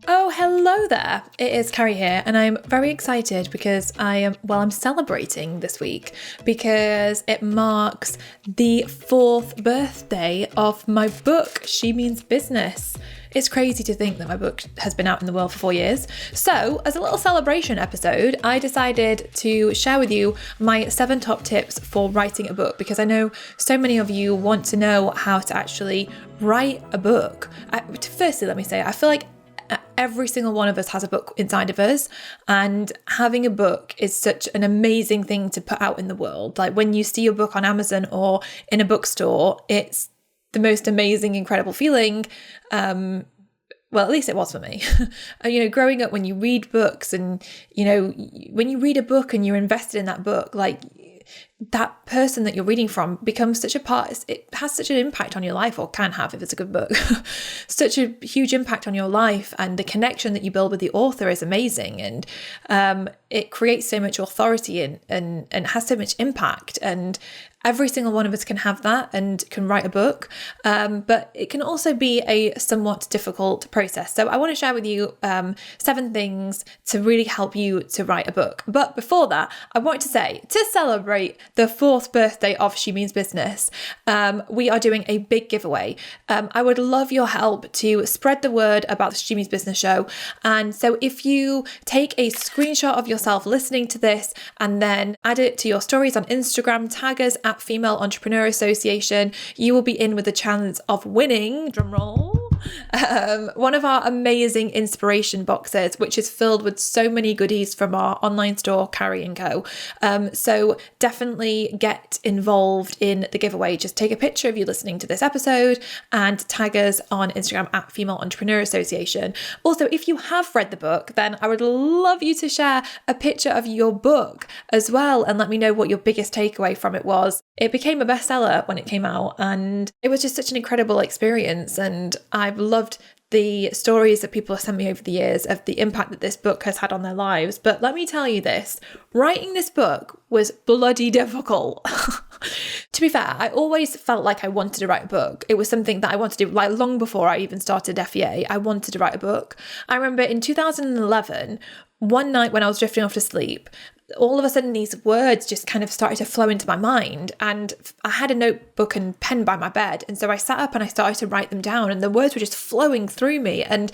Oh, hello there. It is Carrie here, and I'm very excited because I'm celebrating this week because it marks the 4th birthday of my book, She Means Business. It's crazy to think that my book has been out in the world for 4 years. So, as a little celebration episode, I decided to share with you my 7 top tips for writing a book because I know so many of you want to know how to actually write a book. Firstly, let me say, I feel like every single one of us has a book inside of us, and having a book is such an amazing thing to put out in the world. Like when you see your book on Amazon or in a bookstore, it's the most amazing, incredible feeling. Well, at least it was for me. Growing up, when you read books and, when you read a book and you're invested in that book, like that person that you're reading from becomes such a part, it has such an impact on your life, or can have if it's a good book, such a huge impact on your life, and the connection that you build with the author is amazing, and it creates so much authority and has so much impact, and every single one of us can have that and can write a book, but it can also be a somewhat difficult process. So I want to share with you 7 things to really help you to write a book. But before that, I want to say, to celebrate the 4th birthday of She Means Business, we are doing a big giveaway. I would love your help to spread the word about the She Means Business show. And so if you take a screenshot of yourself listening to this and then add it to your stories on Instagram, tag us at Female Entrepreneur Association, you will be in with a chance of winning, drumroll, one of our amazing inspiration boxes, which is filled with so many goodies from our online store, Carrie & Co. So definitely get involved in the giveaway. Just take a picture of you listening to this episode and tag us on Instagram at Female Entrepreneur Association. Also, if you have read the book, then I would love you to share a picture of your book as well and let me know what your biggest takeaway from it was. It became a bestseller when it came out, and it was just such an incredible experience, and I've loved the stories that people have sent me over the years of the impact that this book has had on their lives. But let me tell you this, writing this book was bloody difficult. To be fair, I always felt like I wanted to write a book. It was something that I wanted to do, like long before I even started FEA, I wanted to write a book. I remember in 2011, one night when I was drifting off to sleep, all of a sudden these words just kind of started to flow into my mind, and I had a notebook and pen by my bed, and so I sat up and I started to write them down, and the words were just flowing through me, and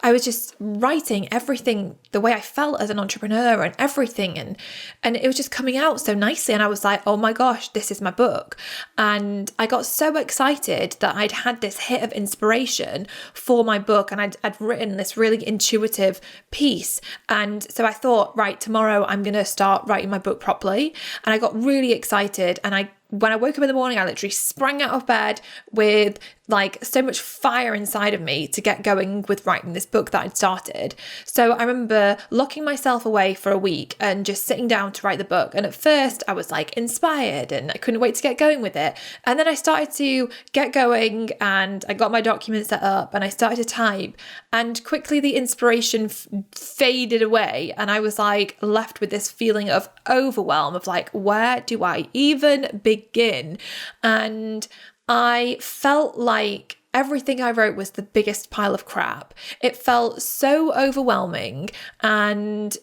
I was just writing everything the way I felt as an entrepreneur and everything, and it was just coming out so nicely, and I was like, oh my gosh, this is my book. And I got so excited that I'd had this hit of inspiration for my book, and I'd written this really intuitive piece, and so I thought, right, tomorrow I'm going to start writing my book properly. And I got really excited, and when I woke up in the morning, I literally sprang out of bed with like so much fire inside of me to get going with writing this book that I'd started. So I remember locking myself away for a week and just sitting down to write the book. And at first I was like inspired and I couldn't wait to get going with it. And then I started to get going and I got my documents set up and I started to type, and quickly the inspiration faded away. And I was like left with this feeling of overwhelm of like, where do I even begin? And I felt like everything I wrote was the biggest pile of crap. It felt so overwhelming, and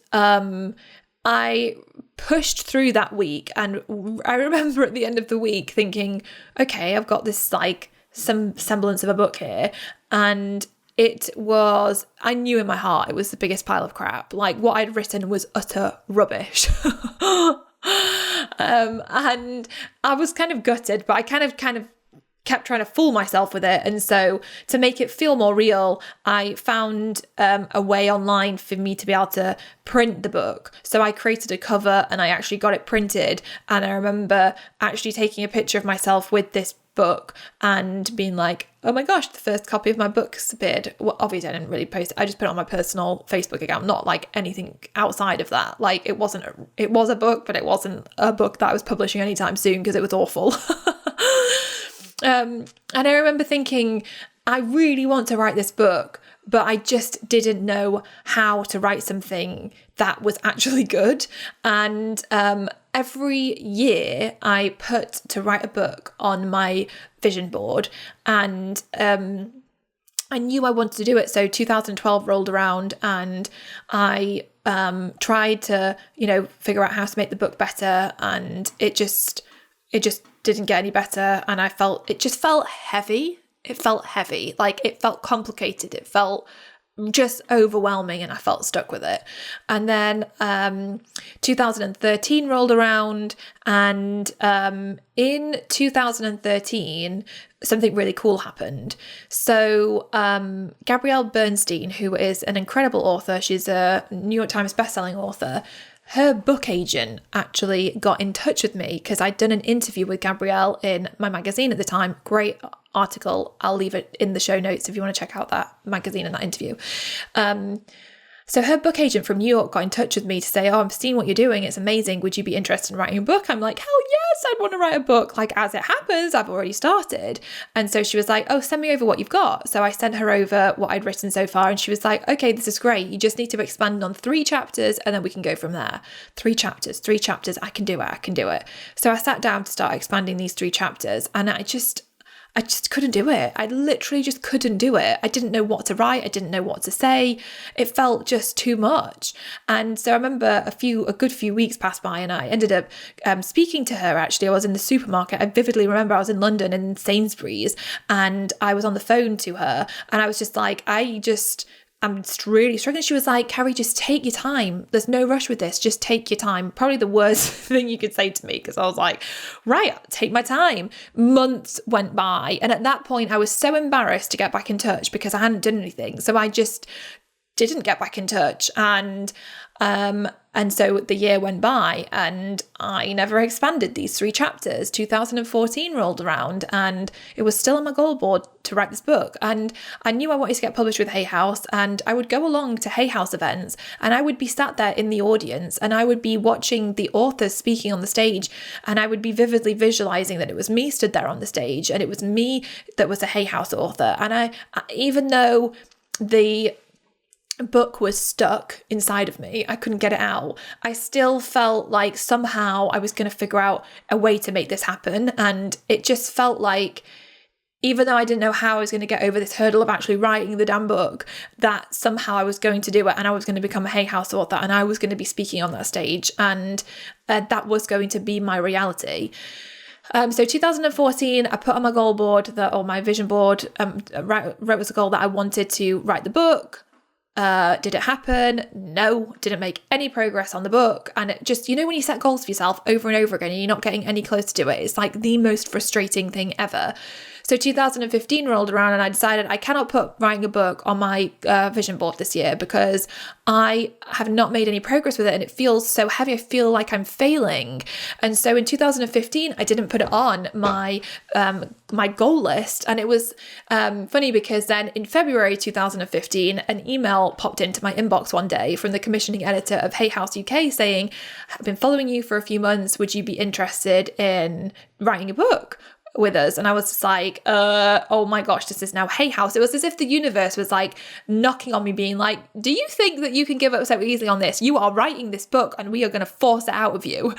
I pushed through that week. And I remember at the end of the week thinking, okay, I've got this like some semblance of a book here, and I knew in my heart it was the biggest pile of crap. Like what I'd written was utter rubbish. And I was kind of gutted, but I kind of kept trying to fool myself with it. And so to make it feel more real, I found a way online for me to be able to print the book. So I created a cover and I actually got it printed. And I remember actually taking a picture of myself with this book and being like, oh my gosh, the first copy of my book's appeared. Well, obviously I didn't really post it. I just put it on my personal Facebook account, not like anything outside of that. Like it was a book, but it wasn't a book that I was publishing anytime soon because it was awful. And I remember thinking, I really want to write this book, but I just didn't know how to write something that was actually good. And every year I put to write a book on my vision board, and I knew I wanted to do it. So 2012 rolled around and I tried to, figure out how to make the book better, and it just didn't get any better. And it just felt heavy. It felt heavy. Like, it felt complicated. It felt just overwhelming, and I felt stuck with it. And then 2013 rolled around, and in 2013 something really cool happened. So Gabrielle Bernstein, who is an incredible author, she's a New York Times bestselling author, her book agent actually got in touch with me because I'd done an interview with Gabrielle in my magazine at the time. Great article. I'll leave it in the show notes if you want to check out that magazine and that interview. So her book agent from New York got in touch with me to say, I've seen what you're doing. It's amazing. Would you be interested in writing a book? I'm like, hell yes, I'd want to write a book. Like, as it happens, I've already started. And so she was like, send me over what you've got. So I sent her over what I'd written so far. And she was like, okay, this is great. You just need to expand on 3 chapters and then we can go from there. 3 chapters. I can do it. So I sat down to start expanding these 3 chapters, and I just couldn't do it. I literally just couldn't do it. I didn't know what to write. I didn't know what to say. It felt just too much. And so I remember a good few weeks passed by, and I ended up speaking to her. Actually, I was in the supermarket. I vividly remember I was in London in Sainsbury's, and I was on the phone to her, and I was just like, I'm really struggling. She was like, Carrie, just take your time. There's no rush with this. Just take your time. Probably the worst thing you could say to me, because I was like, right, I'll take my time. Months went by. And at that point, I was so embarrassed to get back in touch because I hadn't done anything. So I just didn't get back in touch. And so the year went by and I never expanded these 3 chapters. 2014 rolled around and it was still on my goal board to write this book. And I knew I wanted to get published with Hay House, and I would go along to Hay House events and I would be sat there in the audience and I would be watching the authors speaking on the stage, and I would be vividly visualizing that it was me stood there on the stage and it was me that was a Hay House author. And even though the book was stuck inside of me, I couldn't get it out, I still felt like somehow I was going to figure out a way to make this happen. And it just felt like, even though I didn't know how I was going to get over this hurdle of actually writing the damn book, that somehow I was going to do it, and I was going to become a Hay House author, and I was going to be speaking on that stage, and that was going to be my reality. So 2014, I put on my goal board or my vision board, wrote as a goal that I wanted to write the book. Did it happen? No, didn't make any progress on the book. And it just, when you set goals for yourself over and over again and you're not getting any closer to it, it's like the most frustrating thing ever. So 2015 rolled around and I decided I cannot put writing a book on my vision board this year because I have not made any progress with it and it feels so heavy. I feel like I'm failing. And so in 2015, I didn't put it on my my goal list. And it was funny because then in February 2015, an email popped into my inbox one day from the commissioning editor of Hay House UK saying, I've been following you for a few months. Would you be interested in writing a book with us? And I was just like, oh my gosh, this is now Hay House. It was as if the universe was like knocking on me being like, do you think that you can give up so easily on this? You are writing this book and we are going to force it out of you.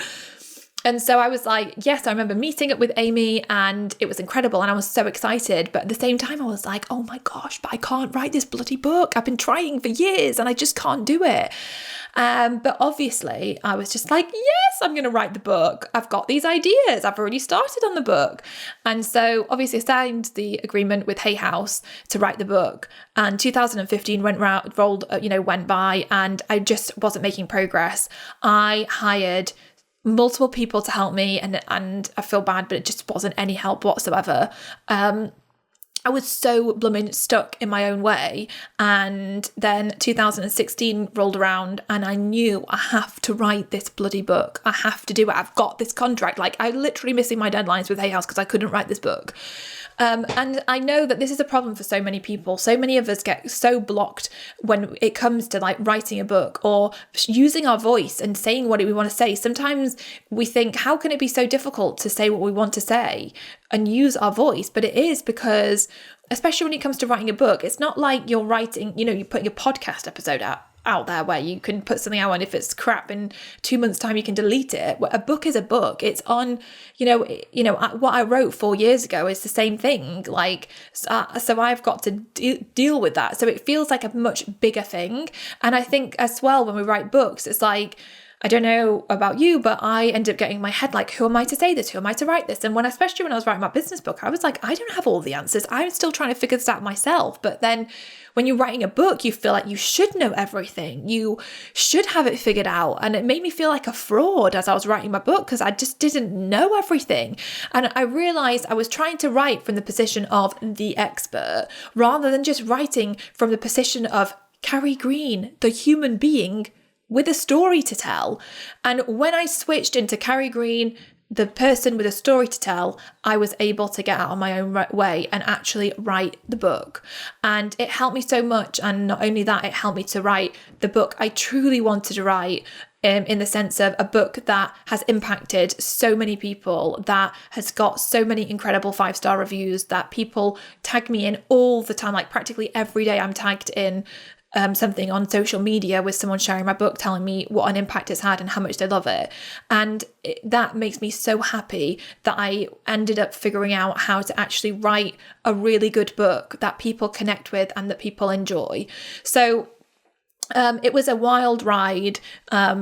And so I was like, yes, I remember meeting up with Amy and it was incredible and I was so excited. But at the same time, I was like, oh my gosh, but I can't write this bloody book. I've been trying for years and I just can't do it. But obviously I was just like, yes, I'm going to write the book. I've got these ideas. I've already started on the book. And so obviously I signed the agreement with Hay House to write the book. And 2015 went by and I just wasn't making progress. I hired multiple people to help me and I feel bad, but it just wasn't any help whatsoever. I was so blooming stuck in my own way. And then 2016 rolled around and I knew I have to write this bloody book. I have to do it. I've got this contract. Like, I'm literally missing my deadlines with Hay House because I couldn't write this book. And I know that this is a problem for so many people. So many of us get so blocked when it comes to like writing a book or using our voice and saying what we want to say. Sometimes we think, how can it be so difficult to say what we want to say and use our voice? But it is because, especially when it comes to writing a book, it's not like you're writing, you're putting a podcast episode out out there where you can put something out and if it's crap in 2 months' time you can delete it. A book is a book. It's on, what I wrote 4 years ago is the same thing. Like, so I've got to deal with that. So it feels like a much bigger thing. And I think as well, when we write books, it's like, I don't know about you, but I end up getting in my head like, who am I to say this? Who am I to write this? And especially when I was writing my business book, I was like, I don't have all the answers. I'm still trying to figure this out myself. But then when you're writing a book, you feel like you should know everything. You should have it figured out. And it made me feel like a fraud as I was writing my book because I just didn't know everything. And I realized I was trying to write from the position of the expert rather than just writing from the position of Carrie Green, the human being with a story to tell. And when I switched into Carrie Green, the person with a story to tell, I was able to get out of my own way and actually write the book. And it helped me so much. And not only that, it helped me to write the book I truly wanted to write, in the sense of a book that has impacted so many people, that has got so many incredible 5-star reviews, that people tag me in all the time. Like practically every day I'm tagged in something on social media with someone sharing my book, telling me what an impact it's had and how much they love it. And that makes me so happy that I ended up figuring out how to actually write a really good book that people connect with and that people enjoy. So it was a wild ride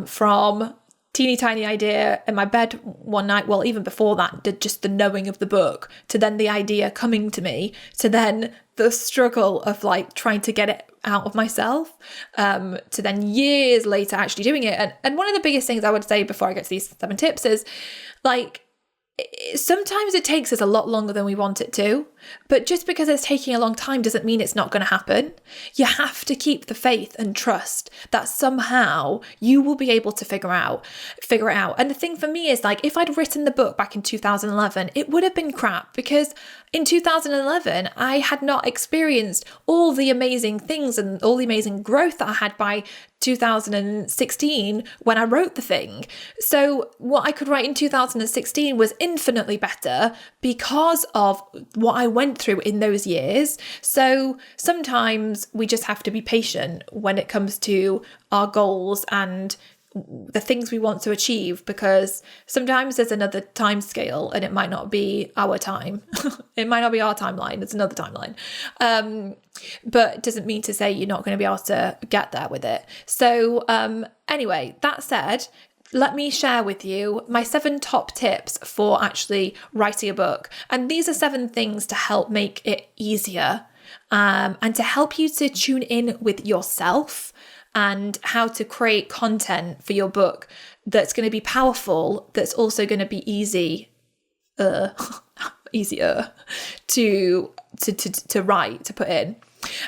from teeny tiny idea in my bed one night, well, even before that, just the knowing of the book, to then the idea coming to me, to then the struggle of like trying to get it out of myself, to then years later actually doing it. And one of the biggest things I would say before I get to these 7 tips is like, sometimes it takes us a lot longer than we want it to, but just because it's taking a long time doesn't mean it's not going to happen. You have to keep the faith and trust that somehow you will be able to figure it out. And the thing for me is like, if I'd written the book back in 2011, it would have been crap because in 2011, I had not experienced all the amazing things and all the amazing growth that I had by 2016 when I wrote the thing. So what I could write in 2016 was infinitely better because of what I went through in those years. So sometimes we just have to be patient when it comes to our goals and the things we want to achieve, because sometimes there's another time scale and it might not be our time. It might not be our timeline. It's another timeline. But it doesn't mean to say you're not going to be able to get there with it. So anyway, that said, let me share with you my 7 top tips for actually writing a book. And these are 7 things to help make it easier and to help you to tune in with yourself and how to create content for your book that's going to be powerful, that's also going to be easier to write, to put in.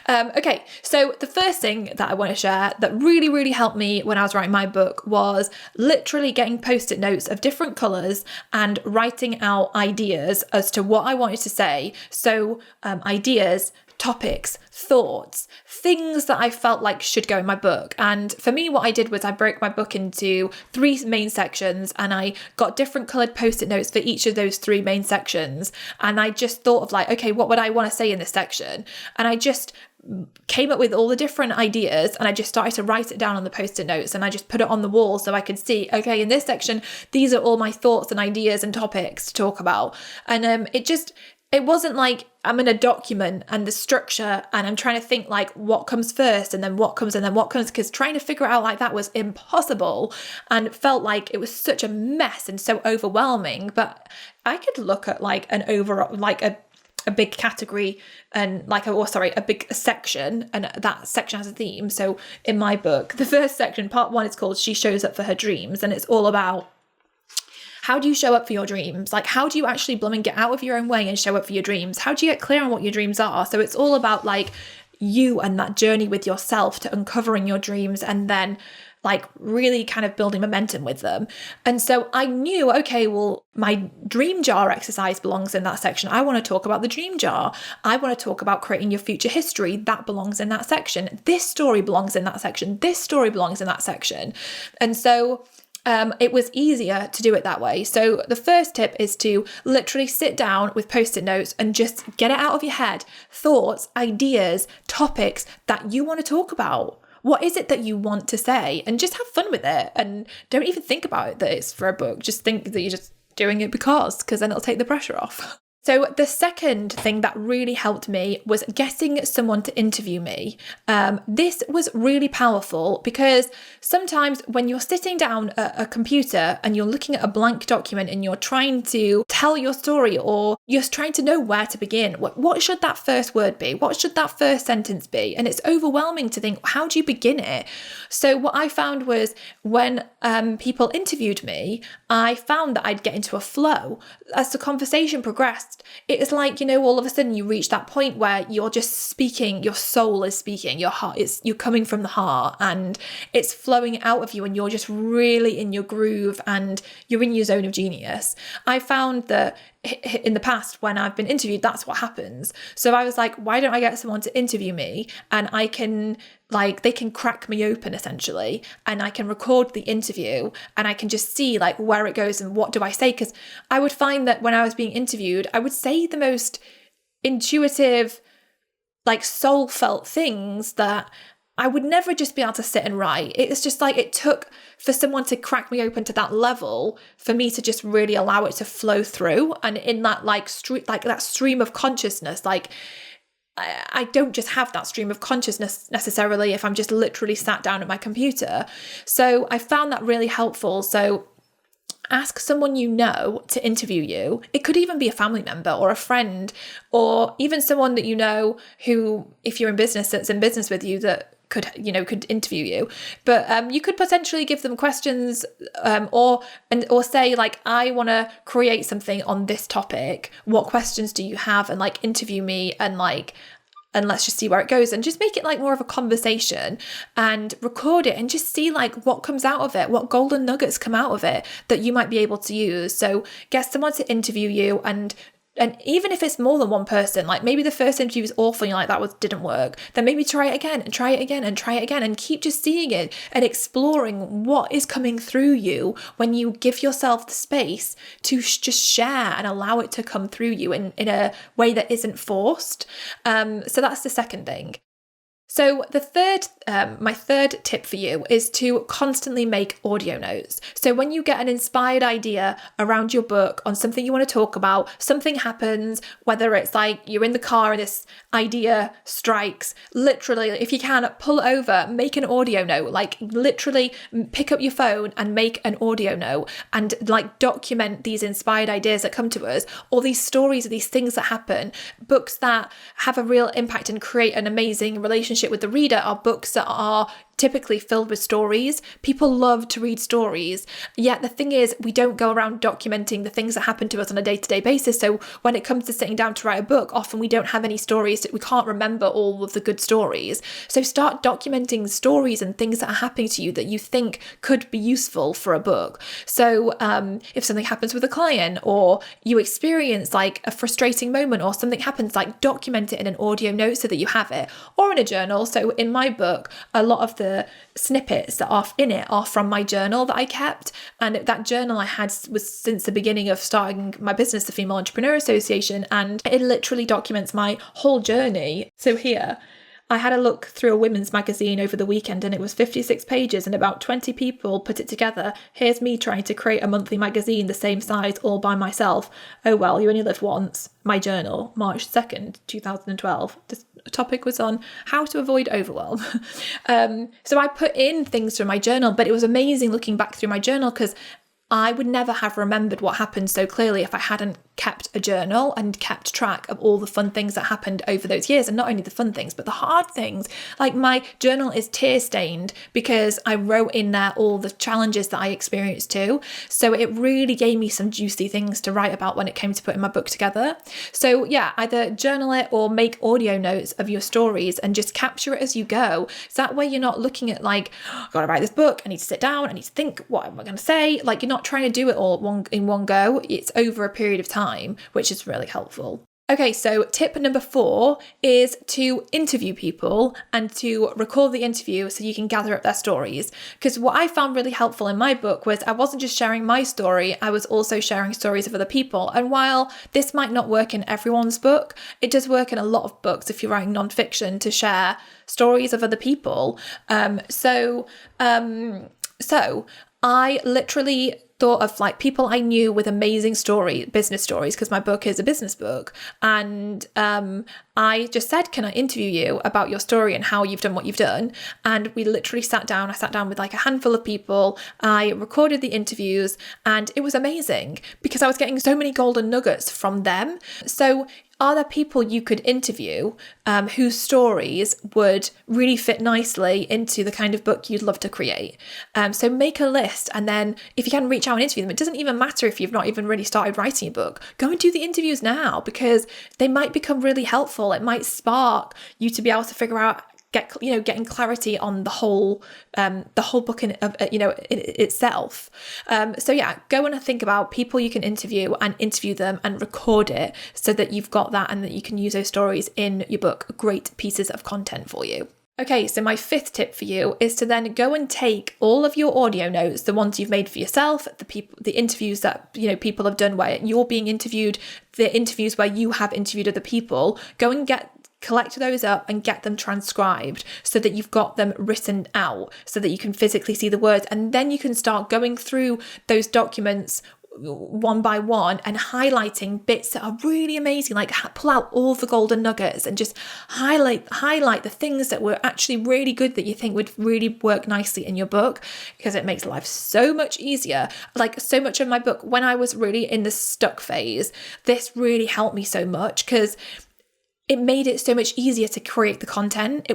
Okay, so the first thing that I want to share that really, really helped me when I was writing my book was literally getting post-it notes of different colours and writing out ideas as to what I wanted to say. So ideas, topics, thoughts, things that I felt like should go in my book. And for me, what I did was I broke my book into 3 main sections and I got different coloured post-it notes for each of those 3 main sections. And I just thought of like, okay, what would I want to say in this section? And I just came up with all the different ideas and I just started to write it down on the post-it notes and I just put it on the wall so I could see, okay, in this section, these are all my thoughts and ideas and topics to talk about. And it wasn't like I'm in a document and the structure and I'm trying to think like what comes first and then what comes, because trying to figure it out like that was impossible and felt like it was such a mess and so overwhelming. But I could look at like an overall, like a big category and a big section, and that section has a theme. So in my book, the first section, part 1, is called She Shows Up for Her Dreams, and it's all about how do you show up for your dreams? Like, how do you actually get out of your own way and show up for your dreams? How do you get clear on what your dreams are? So it's all about like you and that journey with yourself to uncovering your dreams and then like really kind of building momentum with them. And so I knew, okay, well, my dream jar exercise belongs in that section. I want to talk about the dream jar. I want to talk about creating your future history. That belongs in that section. This story belongs in that section. This story belongs in that section. And so it was easier to do it that way. So the first tip is to literally sit down with post-it notes and just get it out of your head. Thoughts, ideas, topics that you want to talk about. What is it that you want to say? And just have fun with it. And don't even think about it that it's for a book. Just think that you're just doing it because then it'll take the pressure off. So the second thing that really helped me was getting someone to interview me. This was really powerful because sometimes when you're sitting down at a computer and you're looking at a blank document and you're trying to tell your story, or you're trying to know where to begin, what should that first word be? What should that first sentence be? And it's overwhelming to think, how do you begin it? So what I found was when people interviewed me, I found that I'd get into a flow. As the conversation progressed, it's like, all of a sudden you reach that point where you're just speaking, your soul is speaking, your heart, you're coming from the heart and it's flowing out of you and you're just really in your groove and you're in your zone of genius. I found that in the past when I've been interviewed, that's what happens. So I was like, why don't I get someone to interview me and they can crack me open essentially, and I can record the interview and I can just see where it goes and what do I say? Because I would find that when I was being interviewed, I would say the most intuitive, soul felt things that I would never just be able to sit and write. It's just it took for someone to crack me open to that level for me to just really allow it to flow through. And in that that stream of consciousness, I don't just have that stream of consciousness necessarily if I'm just literally sat down at my computer. So I found that really helpful. So ask someone to interview you. It could even be a family member or a friend, or even someone that who, if you're in business, that's in business with you, that could interview you. But you could potentially give them questions or say I want to create something on this topic. What questions do you have? And interview me and let's just see where it goes, and just make it more of a conversation and record it and just see what comes out of it, what golden nuggets come out of it that you might be able to use. So get someone to interview you, and even if it's more than one person, maybe the first interview was awful and you're didn't work, then maybe try it again and try it again and try it again, and keep just seeing it and exploring what is coming through you when you give yourself the space to just share and allow it to come through you in a way that isn't forced. So that's the second thing. So my third tip for you is to constantly make audio notes. So when you get an inspired idea around your book on something you want to talk about, something happens, whether it's you're in the car and this idea strikes, literally, if you can, pull over, make an audio note, literally pick up your phone and make an audio note and document these inspired ideas that come to us, or these stories or these things that happen. Books that have a real impact and create an amazing relationship with the reader are books that are typically filled with stories. People love to read stories. Yet the thing is, we don't go around documenting the things that happen to us on a day-to-day basis. So when it comes to sitting down to write a book, often we don't have any stories. We can't remember all of the good stories. So start documenting stories and things that are happening to you that you think could be useful for a book. So if something happens with a client, or you experience a frustrating moment, or something happens, document it in an audio note so that you have it, or in a journal. So in my book, a lot of the snippets that are in it are from my journal that I kept, and that journal I had was since the beginning of starting my business, the Female Entrepreneur Association, and it literally documents my whole journey. So here, I had a look through a women's magazine over the weekend and it was 56 pages and about 20 people put it together. Here's me trying to create a monthly magazine the same size all by myself. Oh well, you only live once. My journal, March 2nd, 2012. The topic was on how to avoid overwhelm. So I put in things from my journal, but it was amazing looking back through my journal because I would never have remembered what happened so clearly if I hadn't kept a journal and kept track of all the fun things that happened over those years. And not only the fun things, but the hard things. My journal is tear stained because I wrote in there all the challenges that I experienced too. So it really gave me some juicy things to write about when it came to putting my book together. So yeah, either journal it or make audio notes of your stories and just capture it as you go. So that way you're not looking at I've got to write this book, I need to sit down, I need to think, what am I going to say? You're not trying to do it all in one go. It's over a period of time, which is really helpful. Okay, so tip number 4 is to interview people and to record the interview so you can gather up their stories. Because what I found really helpful in my book was I wasn't just sharing my story, I was also sharing stories of other people. And while this might not work in everyone's book, it does work in a lot of books if you're writing nonfiction to share stories of other people. So I literally thought of like people I knew with amazing business stories, because my book is a business book. And I just said, can I interview you about your story and how you've done what you've done? And we literally sat down. I sat down with like a handful of people. I recorded the interviews and it was amazing because I was getting so many golden nuggets from them. So are there people you could interview whose stories would really fit nicely into the kind of book you'd love to create? So make a list, and then if you can reach out and interview them, it doesn't even matter if you've not even really started writing a book. Go and do the interviews now because they might become really helpful. It might spark you to be able to figure out getting clarity on the whole book in itself. So yeah, go and think about people you can interview and interview them and record it so that you've got that and that you can use those stories in your book. Great pieces of content for you. Okay, so my 5th tip for you is to then go and take all of your audio notes, the ones you've made for yourself, the interviews that people have done where you're being interviewed, the interviews where you have interviewed other people. Go and collect those up and get them transcribed so that you've got them written out so that you can physically see the words, and then you can start going through those documents one by one and highlighting bits that are really amazing, like pull out all the golden nuggets and just highlight the things that were actually really good that you think would really work nicely in your book, because it makes life so much easier. Like so much of my book, when I was really in the stuck phase, this really helped me so much because it made it so much easier to create the content.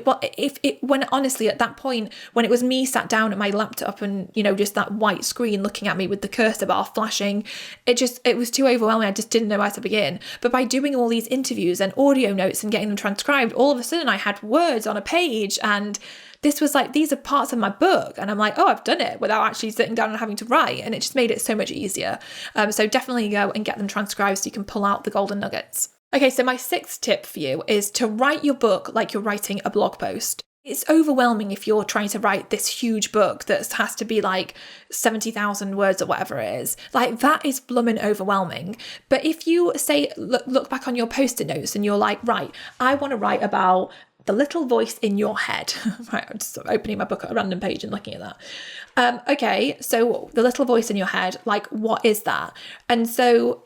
When honestly at that point, when it was me sat down at my laptop and, just that white screen looking at me with the cursor bar flashing, it was too overwhelming. I just didn't know where to begin. But by doing all these interviews and audio notes and getting them transcribed, all of a sudden I had words on a page, and this was like, these are parts of my book. And I'm like, oh, I've done it without actually sitting down and having to write. And it just made it so much easier. So definitely go and get them transcribed so you can pull out the golden nuggets. Okay, so my 6th tip for you is to write your book like you're writing a blog post. It's overwhelming if you're trying to write this huge book that has to be like 70,000 words or whatever it is. Like, that is blooming overwhelming. But if you say, look back on your post-it notes and you're like, right, I want to write about the little voice in your head. Right, I'm just opening my book at a random page and looking at that. Okay, so the little voice in your head, like, what is that? And so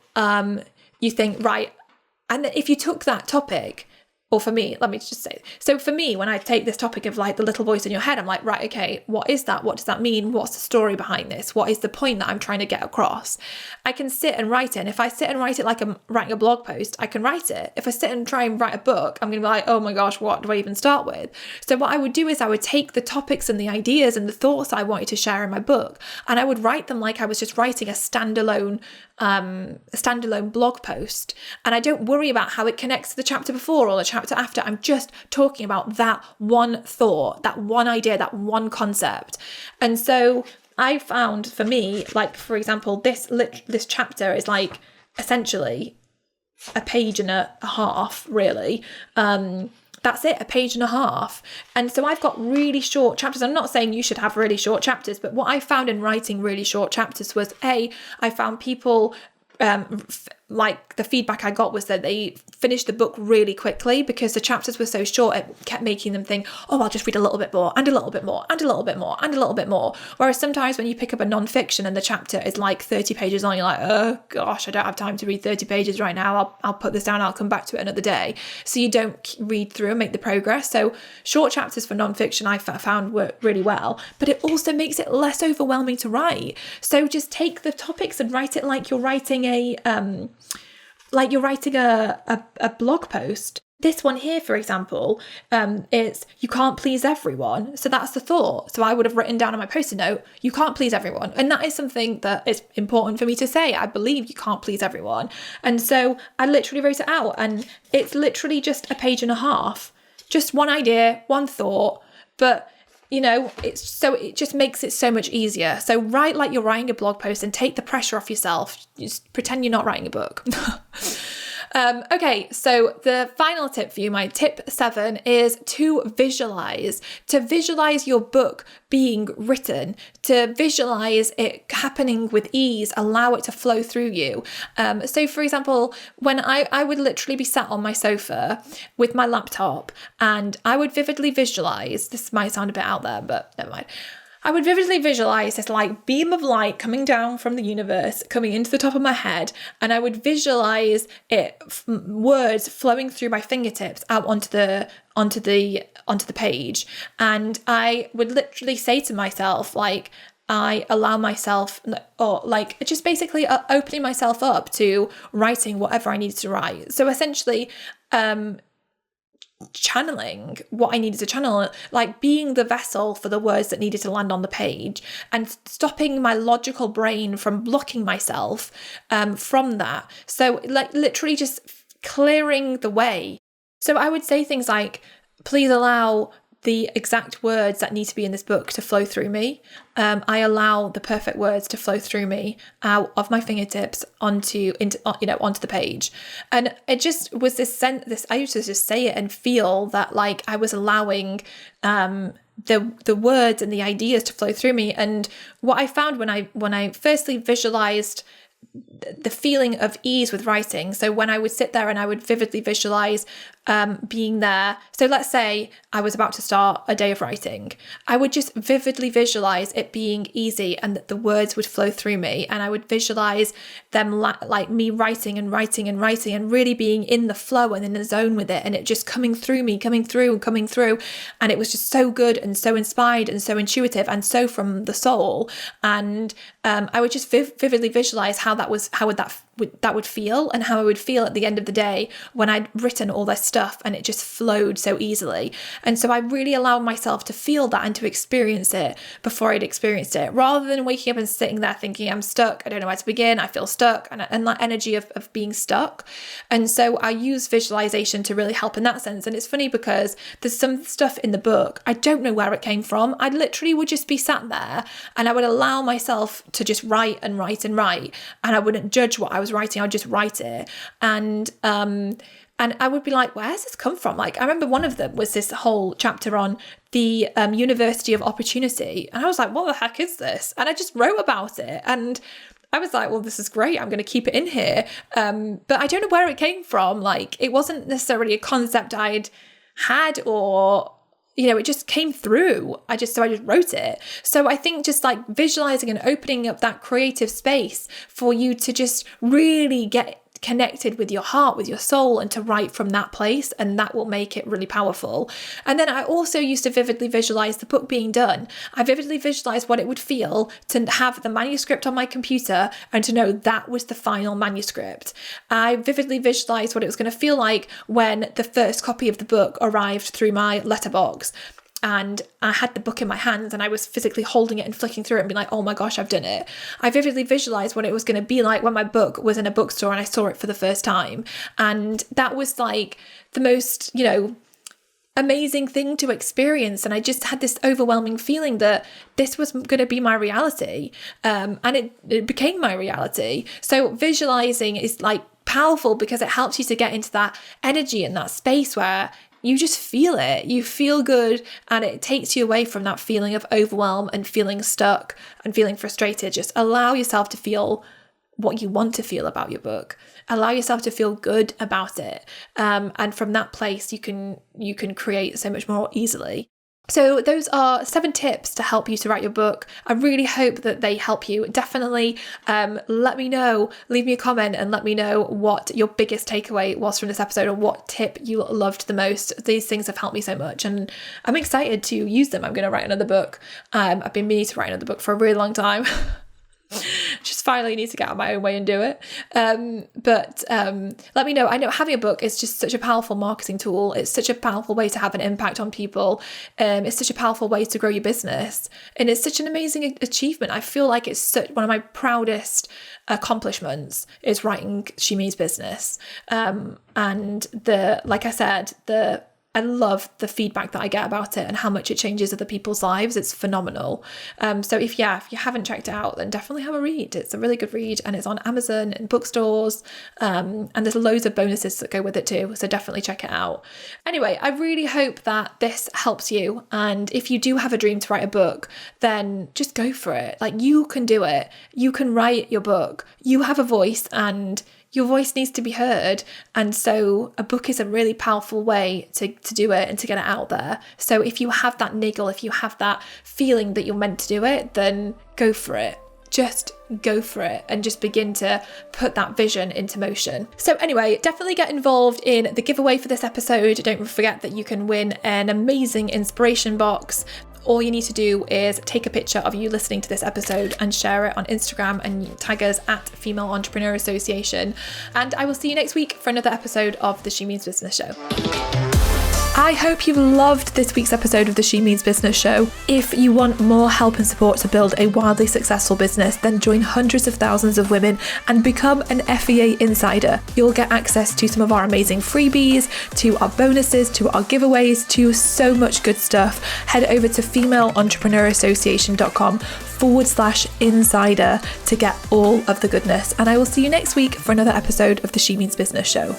you think, right, and if you took that topic, or for me, let me just say, so for me, when I take this topic of like the little voice in your head, I'm like, right, okay, what is that? What does that mean? What's the story behind this? What is the point that I'm trying to get across? I can sit and write it. And if I sit and write it like I'm writing a blog post, I can write it. If I sit and try and write a book, I'm going to be like, oh my gosh, what do I even start with? So what I would do is I would take the topics and the ideas and the thoughts I wanted to share in my book, and I would write them like I was just writing a standalone blog post. And I don't worry about how it connects to the chapter before or the chapter after. I'm just talking about that one thought, that one idea, that one concept. And so I found, for me, like, for example, this chapter is like essentially a page and a half, really. That's it, a page and a half. And so I've got really short chapters. I'm not saying you should have really short chapters, but what I found in writing really short chapters was, I found people, like the feedback I got was that they finished the book really quickly because the chapters were so short. It kept making them think, oh, I'll just read a little bit more and a little bit more and a little bit more and a little bit more. Whereas sometimes when you pick up a non-fiction and the chapter is like 30 pages long, you're like, oh gosh, I don't have time to read 30 pages right now. I'll put this down. I'll come back to it another day. So you don't read through and make the progress. So short chapters for non-fiction I found work really well, but it also makes it less overwhelming to write. So just take the topics and write it like you're writing a blog post. This one here, for example, is you can't please everyone. So that's the thought. So I would have written down on my post-it note, you can't please everyone. And that is something that is important for me to say. I believe you can't please everyone. And so I literally wrote it out, and it's literally just a page and a half, just one idea, one thought, but it just makes it so much easier. So write like you're writing a blog post and take the pressure off yourself. Just pretend you're not writing a book. Okay, so the final tip for you, my tip 7, is to visualize your book being written, to visualize it happening with ease, allow it to flow through you. So for example, when I would literally be sat on my sofa with my laptop, and I would vividly visualize, this might sound a bit out there, but never mind. I would vividly visualize this like beam of light coming down from the universe, coming into the top of my head, and I would visualize words flowing through my fingertips out onto the page, and I would literally say to myself, like, I allow myself, or like just basically opening myself up to writing whatever I needed to write. So essentially, channeling what I needed to channel, like being the vessel for the words that needed to land on the page, and stopping my logical brain from blocking myself from that. So like literally just clearing the way. So I would say things like, please allow the exact words that need to be in this book to flow through me. I allow the perfect words to flow through me out of my fingertips onto the page. And it just was this sense, I used to just say it and feel that like I was allowing the words and the ideas to flow through me. And what I found when I firstly visualized the feeling of ease with writing. So when I would sit there and I would vividly visualize being there. So let's say I was about to start a day of writing. I would just vividly visualize it being easy and that the words would flow through me. And I would visualize them like me writing and really being in the flow and in the zone with it. And it just coming through me, coming through. And it was just so good and so inspired and so intuitive and so from the soul. And I would just vividly visualize how that would feel, and how I would feel at the end of the day when I'd written all this stuff and it just flowed so easily. And so I really allowed myself to feel that and to experience it before I'd experienced it, rather than waking up and sitting there thinking I'm stuck, I don't know where to begin, I feel stuck, and that energy of being stuck. And so I use visualization to really help in that sense. And it's funny because there's some stuff in the book, I don't know where it came from. I literally would just be sat there and I would allow myself to just write, and I wouldn't judge what I was writing, I'd just write it. And I would be like, where's this come from? Like, I remember one of them was this whole chapter on the University of Opportunity. And I was like, what the heck is this? And I just wrote about it. And I was like, well, this is great. I'm going to keep it in here. But I don't know where it came from. Like, it wasn't necessarily a concept I'd had, or it just came through. I just wrote it. So I think just like visualizing and opening up that creative space for you to just really get connected with your heart, with your soul, and to write from that place, and that will make it really powerful. And then I also used to vividly visualize the book being done. I vividly visualized what it would feel to have the manuscript on my computer and to know that was the final manuscript. I vividly visualized what it was going to feel like when the first copy of the book arrived through my letterbox. And I had the book in my hands and I was physically holding it and flicking through it and being like, oh my gosh, I've done it. I vividly visualized what it was going to be like when my book was in a bookstore and I saw it for the first time. And that was like the most, amazing thing to experience. And I just had this overwhelming feeling that this was going to be my reality. And it became my reality. So visualizing is like powerful because it helps you to get into that energy and that space where you just feel it, you feel good, and it takes you away from that feeling of overwhelm and feeling stuck and feeling frustrated. Just allow yourself to feel what you want to feel about your book. Allow yourself to feel good about it. And from that place, you can create so much more easily. So those are 7 tips to help you to write your book. I really hope that they help you. Definitely let me know, leave me a comment and let me know what your biggest takeaway was from this episode, or what tip you loved the most. These things have helped me so much and I'm excited to use them. I'm going to write another book. I've been meaning to write another book for a really long time. Just finally need to get out of my own way and do it. But let me know. I know having a book is just such a powerful marketing tool. It's such a powerful way to have an impact on people. It's such a powerful way to grow your business. And it's such an amazing achievement. I feel like it's one of my proudest accomplishments is writing She Means Business. And like I said, I love the feedback that I get about it and how much it changes other people's lives. It's phenomenal. So if you haven't checked it out, then definitely have a read. It's a really good read, and it's on Amazon and bookstores, and there's loads of bonuses that go with it too, so definitely check it out. Anyway, I really hope that this helps you, and if you do have a dream to write a book, then just go for it. Like, you can do it. You can write your book. You have a voice, and your voice needs to be heard. And so a book is a really powerful way to do it and to get it out there. So if you have that niggle, if you have that feeling that you're meant to do it, then go for it. Just go for it and just begin to put that vision into motion. So anyway, definitely get involved in the giveaway for this episode. Don't forget that you can win an amazing inspiration box. All you need to do is take a picture of you listening to this episode and share it on Instagram and tag us at Female Entrepreneur Association. And I will see you next week for another episode of the She Means Business Show. I hope you loved this week's episode of the She Means Business Show. If you want more help and support to build a wildly successful business, then join hundreds of thousands of women and become an FEA insider. You'll get access to some of our amazing freebies, to our bonuses, to our giveaways, to so much good stuff. Head over to femaleentrepreneurassociation.com/insider to get all of the goodness. And I will see you next week for another episode of the She Means Business Show.